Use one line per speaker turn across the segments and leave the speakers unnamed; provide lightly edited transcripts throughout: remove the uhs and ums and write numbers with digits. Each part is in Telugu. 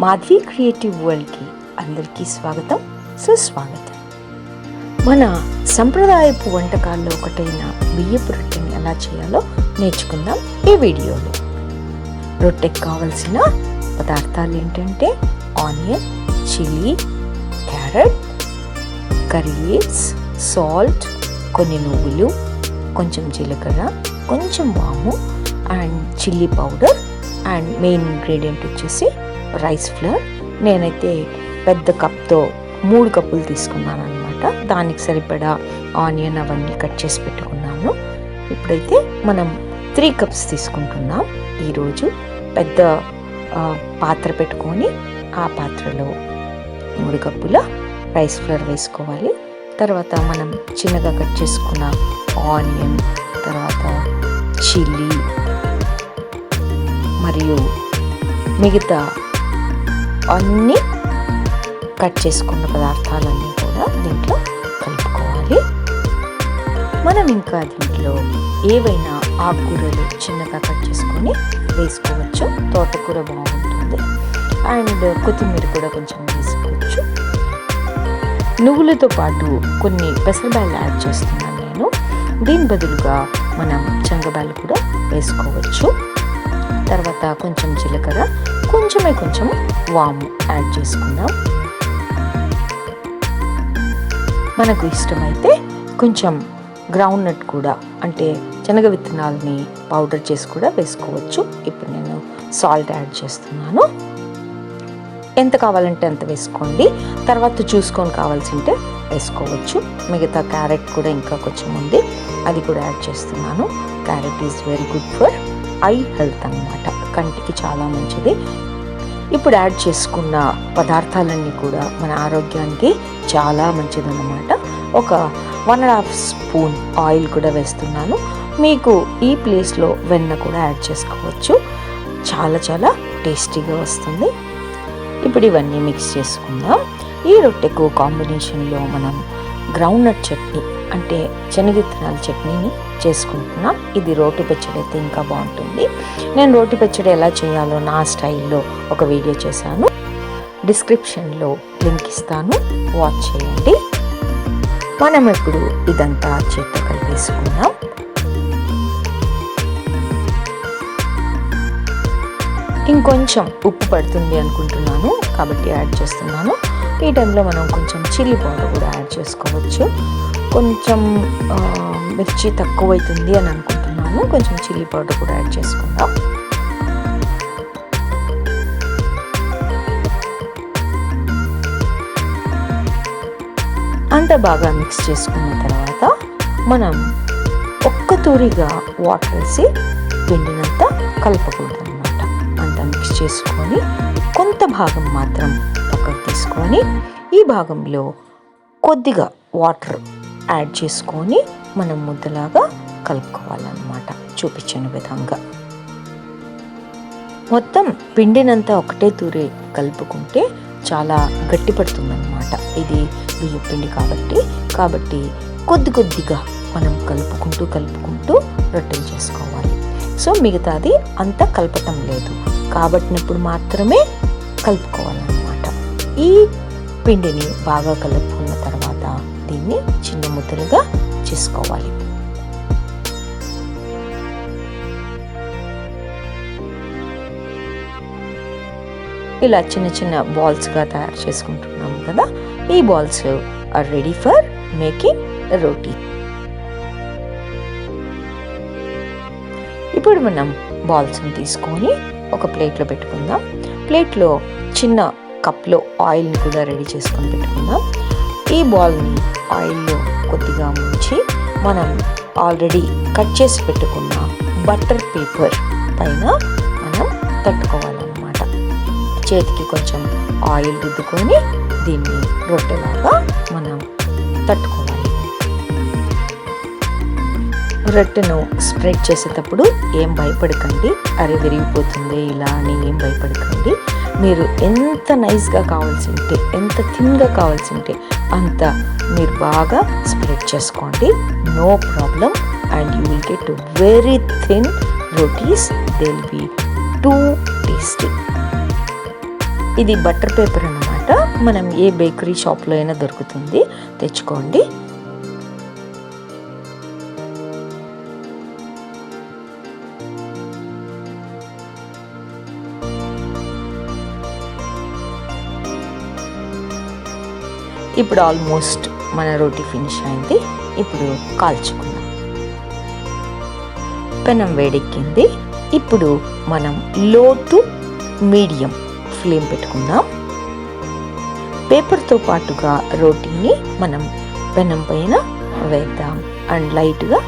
మాధవి క్రియేటివ్ వరల్డ్కి అందరికీ స్వాగతం, సుస్వాగతం. మన సంప్రదాయపు వంటకాల్లో ఒకటైన బియ్యపు రొట్టెని ఎలా చేయాలో నేర్చుకుందాం ఈ వీడియోలో. రొట్టెకి కావలసిన పదార్థాలు ఏంటంటే onion, chilli, carrot, curry leaves, salt, కొన్ని నువ్వులు, కొంచెం జీలకర్ర, కొంచెం వాము and chilli powder and main ingredient వచ్చేసి రైస్ ఫ్లోర్. నేనైతే పెద్ద కప్తో 3 కప్పులు తీసుకున్నాను అనమాట. దానికి సరిపడా ఆనియన్ అవన్నీ కట్ చేసి పెట్టుకున్నాను. ఇప్పుడైతే మనం 3 కప్స్ తీసుకుంటున్నాం. ఈరోజు పెద్ద పాత్ర పెట్టుకొని ఆ పాత్రలో 3 కప్పుల రైస్ ఫ్లోర్ వేసుకోవాలి. తర్వాత మనం చిన్నగా కట్ చేసుకున్న ఆనియన్, తర్వాత చిల్లీ మరియు మిగతా అన్నీ కట్ చేసుకున్న పదార్థాలన్నీ కూడా దీంట్లో కలుపుకోవాలి. మనం ఇంకా దీంట్లో ఏవైనా ఆకుకూరలు చిన్నగా కట్ చేసుకొని వేసుకోవచ్చు. తోటకూర బాగుంటుంది అండ్ కొత్తిమీర కూడా కొంచెం వేసుకోవచ్చు. నువ్వులతో పాటు కొన్ని పెసరబ్యాళ్ళు యాడ్ చేస్తున్నాను నేను. దీని బదులుగా మనం శనగబ్యాళ్ళు కూడా వేసుకోవచ్చు. తర్వాత కొంచెం జీలకర్ర, కొంచెం వాము యాడ్ చేసుకుందాం. మనకు ఇష్టమైతే కొంచెం గ్రౌండ్ నట్ కూడా, అంటే శనగ విత్తనాలని పౌడర్ చేసి కూడా వేసుకోవచ్చు. ఇప్పుడు నేను సాల్ట్ యాడ్ చేస్తున్నాను. ఎంత కావాలంటే అంత వేసుకోండి. తర్వాత చూసుకొని కావాల్సింటే వేసుకోవచ్చు. మిగతా క్యారెట్ కూడా ఇంకా కొంచెం ఉంది, అది కూడా యాడ్ చేస్తున్నాను. Carrot is very good for I health అన్నమాట, కంటికి చాలా మంచిది. ఇప్పుడు యాడ్ చేసుకున్న పదార్థాలన్నీ కూడా మన ఆరోగ్యానికి చాలా మంచిదన్నమాట. ఒక 1.5 స్పూన్ ఆయిల్ కూడా వేస్తున్నాను. మీకు ఈ ప్లేస్లో వెన్న కూడా యాడ్ చేసుకోవచ్చు. చాలా చాలా టేస్టీగా వస్తుంది. ఇప్పుడు ఇవన్నీ మిక్స్ చేసుకుందాం. ఈ రొట్టెకు కాంబినేషన్లో మనం గ్రౌండ్ నట్ చట్నీ, అంటే శనగిత్తనాల చట్నీని చేసుకుంటున్నాం. ఇది రోటి పచ్చడి అయితే ఇంకా బాగుంటుంది. నేను రోటి పచ్చడి ఎలా చేయాలో నా స్టైల్లో ఒక వీడియో చేశాను. డిస్క్రిప్షన్లో లింక్ ఇస్తాను, వాచ్ చేయండి. మనం ఇప్పుడు ఇదంతా చేత్తో కలిపేసుకుందాం. ఇంకొంచెం ఉప్పు పడుతుంది అనుకుంటున్నాను కాబట్టి యాడ్ చేస్తున్నాను. ఈ టైంలో మనం కొంచెం చిల్లీ పౌడర్ కూడా యాడ్ చేసుకోవచ్చు. కొంచెం మిర్చి తక్కువ అవుతుంది అని అనుకుంటున్నాను, కొంచెం చిల్లీ పౌడర్ కూడా యాడ్ చేసుకుందాం. అంత బాగా మిక్స్ చేసుకున్న తర్వాత మనం ఒక్క తూరిగా వాటర్ వేసి పిండినంత కలపకూడదు అనమాట. అంతా మిక్స్ చేసుకొని కొంత భాగం మాత్రం పక్కకు తీసుకొని ఈ భాగంలో కొద్దిగా వాటర్ యాడ్ చేసుకొని మనం ముద్దలాగా కలుపుకోవాలన్నమాట, చూపించిన విధంగా. మొత్తం పిండినంతా ఒకటే తూరి కలుపుకుంటే చాలా గట్టి పడుతుందన్నమాట. ఇది బియ్యం పిండి కాబట్టి కొద్దిగా మనం కలుపుకుంటూ రొట్టెలు చేసుకోవాలి. సో మిగతాది అంతా కలపటం లేదు, కాబట్టినప్పుడు మాత్రమే కలుపుకోవాలన్నమాట. ఈ పిండిని బాగా కలుపుకున్న తర్వాత దీన్ని చిన్న ముద్దలుగా చేసుకోవాలి. ఇలా చిన్న బాల్స్గా తయారు చేసుకుంటున్నాం కదా. ఈ balls are ready for making roti. ఇప్పుడు మనం బాల్స్ని తీసుకొని ఒక ప్లేట్లో పెట్టుకుందాం. ప్లేట్లో చిన్న కప్లో ఆయిల్ని కూడా రెడీ చేసుకొని పెట్టుకుందాం. ఈ బాల్ని ఆయిల్లో కొద్దిగా ముంచి మనం ఆల్రెడీ కట్ చేసి పెట్టుకున్న బటర్ పేపర్ పైన మనం తట్టుకోవాలన్నమాట. చేతికి కొంచెం ఆయిల్ రుద్దుకొని దీన్ని రొట్టెలాగా మనం తట్టుకోవాలి. రొట్టెను స్ప్రెడ్ చేసేటప్పుడు ఏం భయపడకండి, అరే విరిగిపోతుంది ఇలా అని ఏం భయపడకండి. మీరు ఎంత నైస్గా కావాల్సింటే, ఎంత థిన్గా కావాల్సింటే అంత మీరు బాగా స్ప్రెడ్ చేసుకోండి. No problem and you will get very thin rotis. They will be too tasty. ఇది బటర్ పేపర్ అన్నమాట. మనం ఏ బేకరీ షాప్లో అయినా దొరుకుతుంది, తెచ్చుకోండి. ఇప్పుడు ఆల్మోస్ట్ మన రోటీ ఫినిష్ అయింది. ఇప్పుడు కాల్చుకుందాం. పెనం వేడెక్కింది. ఇప్పుడు మనం లో టు మీడియం ఫ్లేమ్ పెట్టుకుందాం. పేపర్తో పాటుగా రోటీని మనం పెనం పైన వేద్దాం అండ్ లైట్గా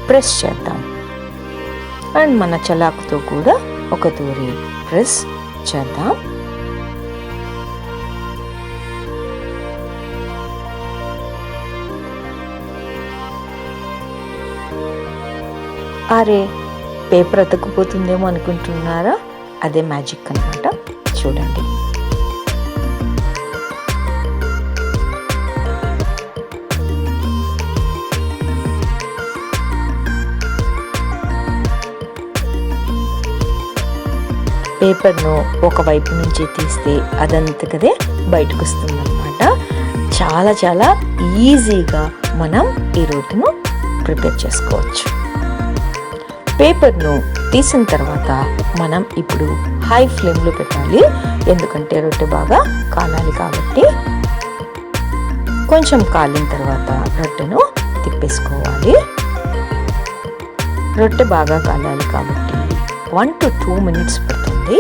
ప్రెస్ చేద్దాం. అండ్ మన చలాకుతో కూడా ఒక తూరి ప్రెస్ చేద్దాం. అరే, పేపర్ అతుక్కుపోతుందేమో అనుకుంటున్నారా? అదే మ్యాజిక్ అన్నమాట. చూడండి. పేపర్ను ఒకవైపు నుంచి తీస్తే అదంతకదే బయటకు వస్తుందన్నమాట. చాలా చాలా ఈజీగా మనం ఈ రోటీను ప్రిపేర్ చేసుకోవచ్చు. పేపర్ను తీసిన తర్వాత మనం ఇప్పుడు హై ఫ్లేమ్లో పెట్టాలి, ఎందుకంటే రొట్టె బాగా కాలాలి కాబట్టి. కొంచెం కాలిన తర్వాత రొట్టెను తిప్పేసుకోవాలి. రొట్టె బాగా కాలాలి కాబట్టి 1 to 2 minutes పడుతుంది.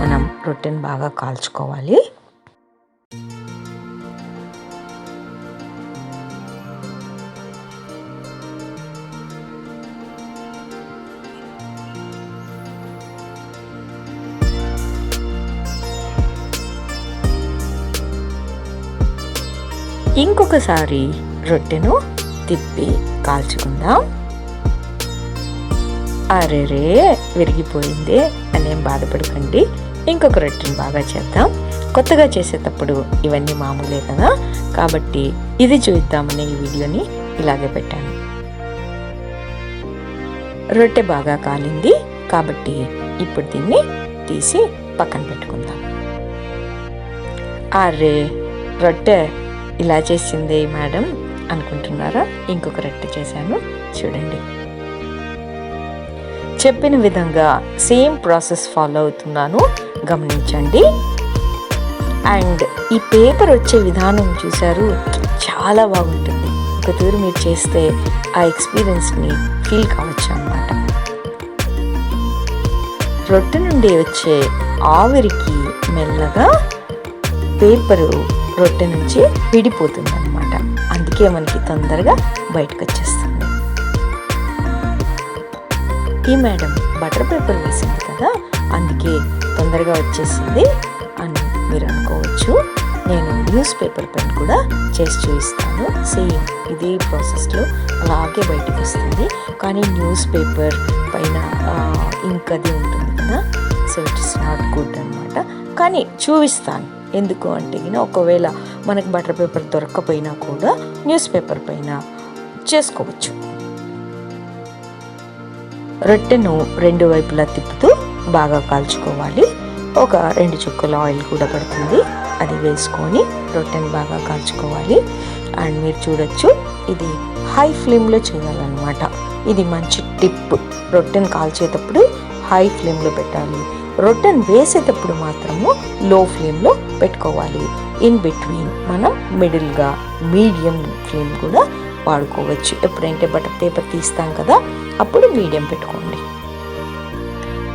మనం రొట్టెను బాగా కాల్చుకోవాలి. ఇంకొకసారి రొట్టెను తిప్పి కాల్చుకుందాం. అరేరే, విరిగిపోయిందే అనేం బాధపడకండి. ఇంకొక రొట్టెను బాగా చేద్దాం. కొత్తగా చేసేటప్పుడు ఇవన్నీ మామూలే కదా, కాబట్టి ఇది చూద్దామని ఈ వీడియోని ఇలాగే పెట్టాను. రొట్టె బాగా కాలింది కాబట్టి ఇప్పుడు దీన్ని తీసి పక్కన పెట్టుకుందాం. అరే, రొట్టె ఇలా చేసిందే మేడం అనుకుంటున్నారా? ఇంకొక రొట్టె చేశాను, చూడండి. చెప్పిన విధంగా సేమ్ ప్రాసెస్ ఫాలో అవుతున్నాను, గమనించండి. అండ్ ఈ పేపర్ వచ్చే విధానం చూశారు, చాలా బాగుంటుంది. ఒక తూరు మీరు చేస్తే ఆ ఎక్స్పీరియన్స్ని ఫీల్ కావచ్చు అన్నమాట. రొట్టె నుండి వచ్చే ఆవిరికి మెల్లగా పేపరు రొట్టె నుంచి విడిపోతుంది అన్నమాట. అందుకే మనకి తొందరగా బయటకు వచ్చేస్తుంది. ఈ మేడం బటర్ పేపర్ వేసింది కదా, అందుకే తొందరగా వచ్చేసింది అని మీరు అనుకోవచ్చు. నేను న్యూస్ పేపర్ పైన కూడా చేసి చూపిస్తాను. సేమ్ ఇదే ప్రాసెస్లో అలాగే బయటకు వస్తుంది. కానీ న్యూస్ పేపర్ పైన ఇంకది ఉంటుంది కదా, సో ఇట్స్ నాట్ గుడ్ అనమాట. కానీ చూపిస్తాను, ఎందుకు అంటే ఒకవేళ మనకు బటర్ పేపర్ దొరక్కపోయినా కూడా న్యూస్ పేపర్ పైన చేసుకోవచ్చు. రొట్టెను 2 వైపులా తిప్పుతూ బాగా కాల్చుకోవాలి. ఒక 2 చుక్కల ఆయిల్ కూడా పడుతుంది, అది వేసుకొని రొట్టెను బాగా కాల్చుకోవాలి. అండ్ మీరు చూడొచ్చు, ఇది హై ఫ్లేమ్లో చేయాలన్నమాట. ఇది మంచి టిప్. రొట్టెను కాల్చేటప్పుడు హై ఫ్లేమ్లో పెట్టాలి. రొట్టెను వేసేటప్పుడు మాత్రము లో ఫ్లేమ్లో పెట్టుకోవాలి. ఇన్ బిట్వీన్ మనం మిడిల్గా మీడియం ఫ్లేమ్ కూడా వాడుకోవచ్చు. ఎప్పుడంటే బటర్ పేపర్ తీస్తాం కదా, అప్పుడు మీడియం పెట్టుకోండి.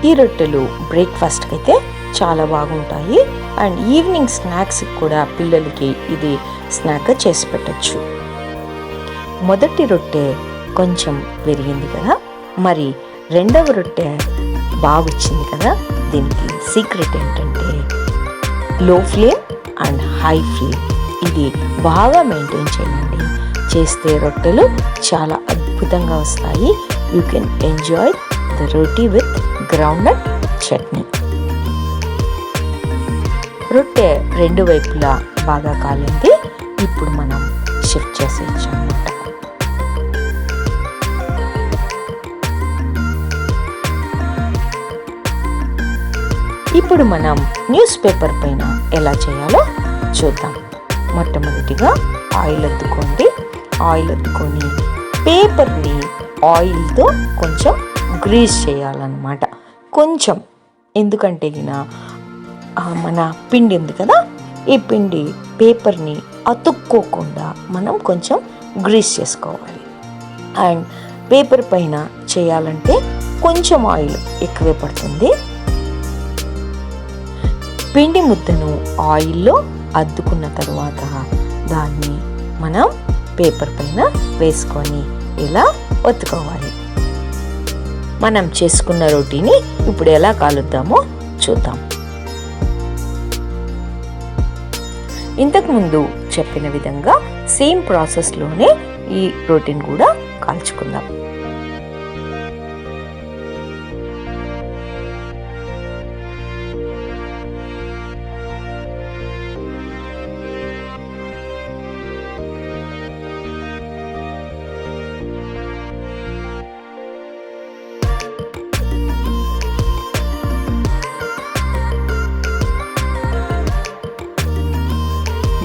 ఈ రొట్టెలు బ్రేక్ఫాస్ట్కి అయితే చాలా బాగుంటాయి. అండ్ ఈవినింగ్ స్నాక్స్కి కూడా పిల్లలకి ఇది స్నాక్గా చేసి పెట్టచ్చు. మొదటి రొట్టె కొంచెం విరిగింది కదా, మరి రెండవ రొట్టె బాగొచ్చింది కదా. దీనికి సీక్రెట్ ఏంటంటే లో ఫ్లేమ్ అండ్ హై ఫ్లేమ్, ఇది బాగా మెయింటైన్ చేయండి. చేస్తే రొట్టెలు చాలా అద్భుతంగా వస్తాయి. You can enjoy the roti with groundnut chutney. రొట్టె 2 వైపులా బాగా కాలింది. ఇప్పుడు మనం షిఫ్ట్ చేసేయచ్చు అన్నమాట. ఇప్పుడు మనం న్యూస్ పేపర్ పైన ఎలా చేయాలో చూద్దాం. మొట్టమొదటిగా ఆయిల్ అద్దుకోండి. ఆయిల్ అద్దుకొని పేపర్ని ఆయిల్తో కొంచెం గ్రీస్ చేయాలన్నమాట. కొంచెం, ఎందుకంటే మన పిండి ఉంది కదా, ఈ పిండి పేపర్ని అతుక్కోకుండా మనం కొంచెం గ్రీస్ చేసుకోవాలి. అండ్ పేపర్ పైన చేయాలంటే కొంచెం ఆయిల్ ఎక్కువే పడుతుంది. పిండి ముద్దను ఆయిల్లో అద్దుకున్న తర్వాత దాన్ని మనం పేపర్ పైన వేసుకొని ఇలా ఒత్తుకోవాలి. మనం చేసుకున్న రోటీని ఇప్పుడు ఎలా కాలుద్దామో చూద్దాం. ఇంతకుముందు చెప్పిన విధంగా సేమ్ ప్రాసెస్లోనే ఈ రోటీని కూడా కాల్చుకుందాం.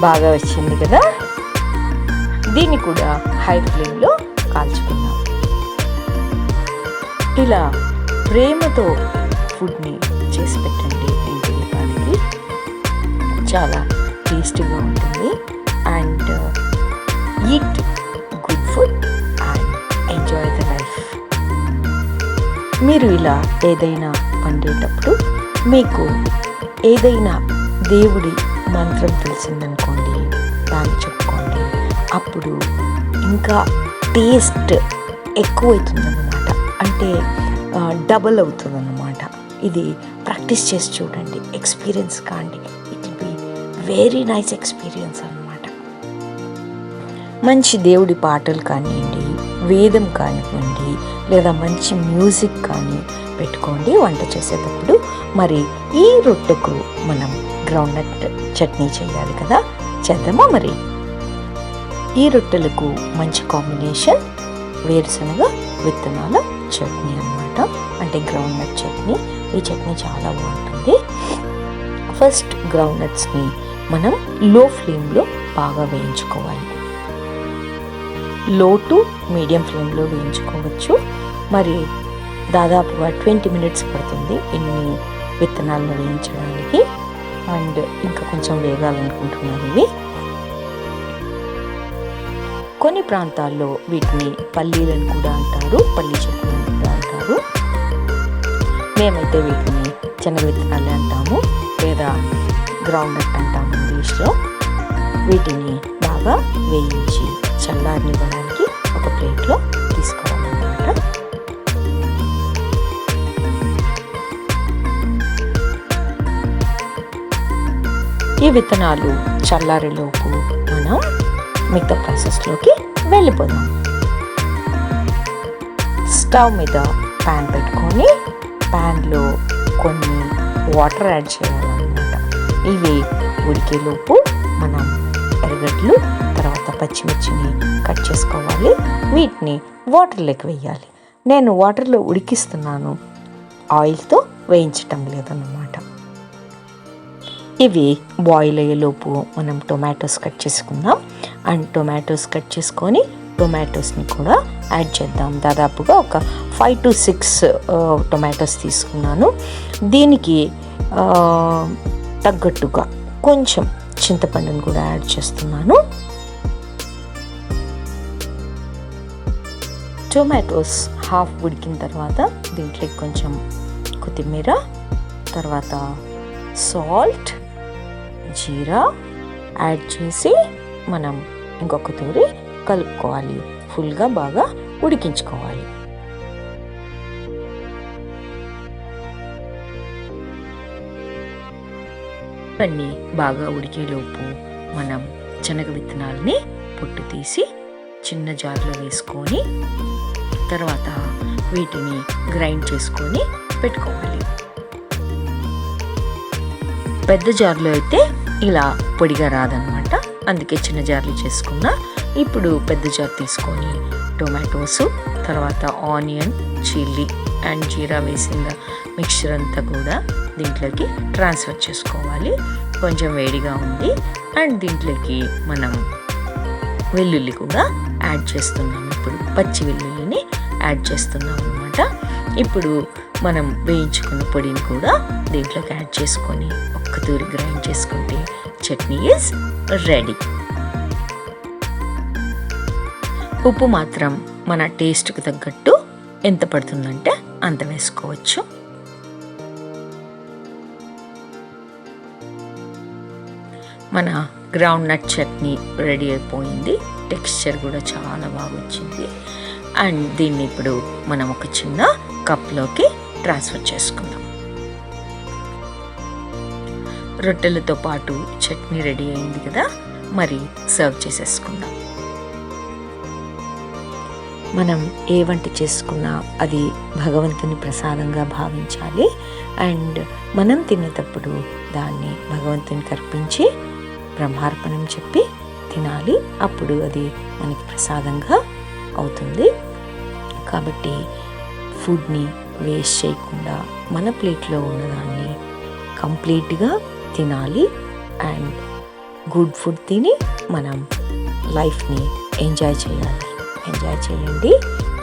బాగా వచ్చింది కదా, దీన్ని కూడా హై ఫ్లేమ్లో కాల్చుకుందాం. ఇలా ప్రేమతో ఫుడ్ని చేసి పెట్టండి ఇంటి వాళ్ళకి, చాలా టేస్టీగా ఉంటుంది. And eat good food and enjoy the life. మీరు ఇలా ఏదైనా వండేటప్పుడు మీకు ఏదైనా దేవుడి మంత్రం తెలిసిందనుకోండి, దాన్ని చెప్పుకోండి. అప్పుడు ఇంకా టేస్ట్ ఎక్కువవుతుందన్నమాట, అంటే డబల్ అవుతుందన్నమాట. ఇది ప్రాక్టీస్ చేసి చూడండి, ఎక్స్పీరియన్స్ కాండి. It will be very nice experience అన్నమాట. మంచి దేవుడి పాటలు కానివ్వండి, వేదం కానివ్వండి, లేదా మంచి మ్యూజిక్ కానీ పెట్టుకోండి వంట చేసేటప్పుడు. మరి ఈ రొట్టెకు మనం గ్రౌండ్నట్ చట్నీ చేయాలి కదా, చేద్దామా? మరి ఈ రొట్టెలకు మంచి కాంబినేషన్ వేరుశనగ విత్తనాల చట్నీ అన్నమాట, అంటే గ్రౌండ్నట్ చట్నీ. ఈ చట్నీ చాలా బాగుంటుంది. ఫస్ట్ గ్రౌండ్నట్స్ని మనం లో ఫ్లేమ్లో బాగా వేయించుకోవాలి. లో టు మీడియం ఫ్లేమ్లో వేయించుకోవచ్చు. మరి దాదాపుగా 20 minutes పడుతుంది ఇన్ని విత్తనాలను వేయించడానికి. అండ్ ఇంకా కొంచెం వేగాలనుకుంటున్నాను ఇవి. కొన్ని ప్రాంతాల్లో వీటిని పల్లీలను కూడా అంటారు, పల్లీ చట్నీ కూడా అంటారు. మేమైతే వీటిని శనగ విత్తనాలే అంటాము, లేదా గ్రౌండ్నట్ అంటాము ఇంగ్లీష్లో. వీటిని బాగా వేయించి చల్లారనివ్వడానికి ఒక ప్లేట్లో తీసుకోవాలన్నమాట. ఈ విత్తనాలు చల్లారేలోపు మనం మిగతా ప్రాసెస్లోకి వెళ్ళిపోదాం. స్టవ్ మీద ప్యాన్ పెట్టుకొని ప్యాన్లో కొన్ని వాటర్ యాడ్ చేయాలన్నమాట. ఇవి ఉడికేలోపు మనం ఎర్రగడ్డలు, తర్వాత పచ్చిమిర్చిని కట్ చేసుకోవాలి. వీటిని వాటర్లోకి వేయాలి. నేను వాటర్లో ఉడికిస్తున్నాను, ఆయిల్తో వేయించటం లేదన్నమాట. ఇవి బాయిల్ అయ్యేలోపు మనం టొమాటోస్ కట్ చేసుకుందాం. అండ్ టొమాటోస్ కట్ చేసుకొని టొమాటోస్ని కూడా యాడ్ చేద్దాం. దాదాపుగా ఒక 5 to 6 టొమాటోస్ తీసుకున్నాను. దీనికి తగ్గట్టుగా కొంచెం చింతపండుని కూడా యాడ్ చేస్తున్నాను. టొమాటోస్ హాఫ్ ఉడికిన తర్వాత దీంట్లోకి కొంచెం కొత్తిమీర, తర్వాత సాల్ట్, జీరా యాడ్ చేసి మనం ఇంకొక తూరి కలుపుకోవాలి. ఫుల్గా బాగా ఉడికించుకోవాలి. ఇవన్నీ బాగా ఉడికేలోపు మనం శనగ విత్తనాలని పొట్టు తీసి చిన్న జార్లో వేసుకొని తర్వాత వీటిని గ్రైండ్ చేసుకొని పెట్టుకోవాలి. పెద్ద జార్లో అయితే ఇలా పొడిగా రాదనమాట, అందుకే చిన్న జార్లు చేసుకున్నా. ఇప్పుడు పెద్ద జార్ తీసుకొని టొమాటోస్, తర్వాత ఆనియన్, చిల్లీ అండ్ జీరా వేసిన మిక్చర్ అంతా కూడా దీంట్లోకి ట్రాన్స్ఫర్ చేసుకోవాలి. కొంచెం వేడిగా ఉంది. అండ్ దీంట్లోకి మనం వెల్లుల్లి కూడా యాడ్ చేస్తున్నాం. ఇప్పుడు పచ్చి వెల్లుల్లిని యాడ్ చేస్తున్నాం అన్నమాట. ఇప్పుడు మనం వేయించుకున్న పొడిని కూడా దీంట్లోకి యాడ్ చేసుకొని ఒక్కతూరి గ్రైండ్ చేసుకుంటే చట్నీ ఈజ్ రెడీ. ఉప్పు మాత్రం మన టేస్ట్కి తగ్గట్టు ఎంత పడుతుందంటే అంత వేసుకోవచ్చు. మన గ్రౌండ్ నట్ చట్నీ రెడీ అయిపోయింది. టెక్స్చర్ కూడా చాలా బాగా వచ్చింది. అండ్ దీన్ని ఇప్పుడు మనం ఒక చిన్న కప్లోకి ట్రాన్స్ఫర్ చేసుకుందాం. రొట్టెలతో పాటు చట్నీ రెడీ అయింది కదా, మరి సర్వ్ చేసేసుకుందాం. మనం ఏ వంట చేసుకున్నా అది భగవంతుని ప్రసాదంగా భావించాలి. అండ్ మనం తినేటప్పుడు దాన్ని భగవంతునికి అర్పించి బ్రహ్మార్పణం చెప్పి తినాలి. అప్పుడు అది మనకి ప్రసాదంగా అవుతుంది. కాబట్టి ఫుడ్ని వేస్ట్ చేయకుండా మన ప్లేట్లో ఉన్నదాన్ని కంప్లీట్గా తినాలి. అండ్ గుడ్ ఫుడ్ తిని మనం లైఫ్ని ఎంజాయ్ చేయండి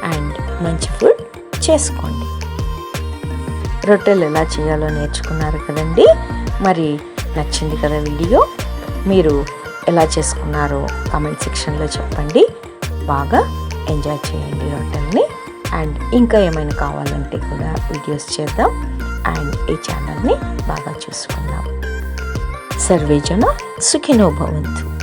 అండ్ మంచి ఫుడ్ చేసుకోండి. రొట్టెలు ఎలా చేయాలో నేర్చుకున్నారు కదండి. మరి నచ్చింది కదా వీడియో? మీరు ఎలా చేసుకున్నారో కామెంట్ సెక్షన్లో చెప్పండి. బాగా ఎంజాయ్ చేయండి రొట్టెల్ని. అండ్ ఇంకా ఏమైనా కావాలంటే కూడా వీడియోస్ చేద్దాం. అండ్ ఈ ఛానల్ని బాగా చూసుకుందాం. సర్వే జన సుఖినో భవంతు.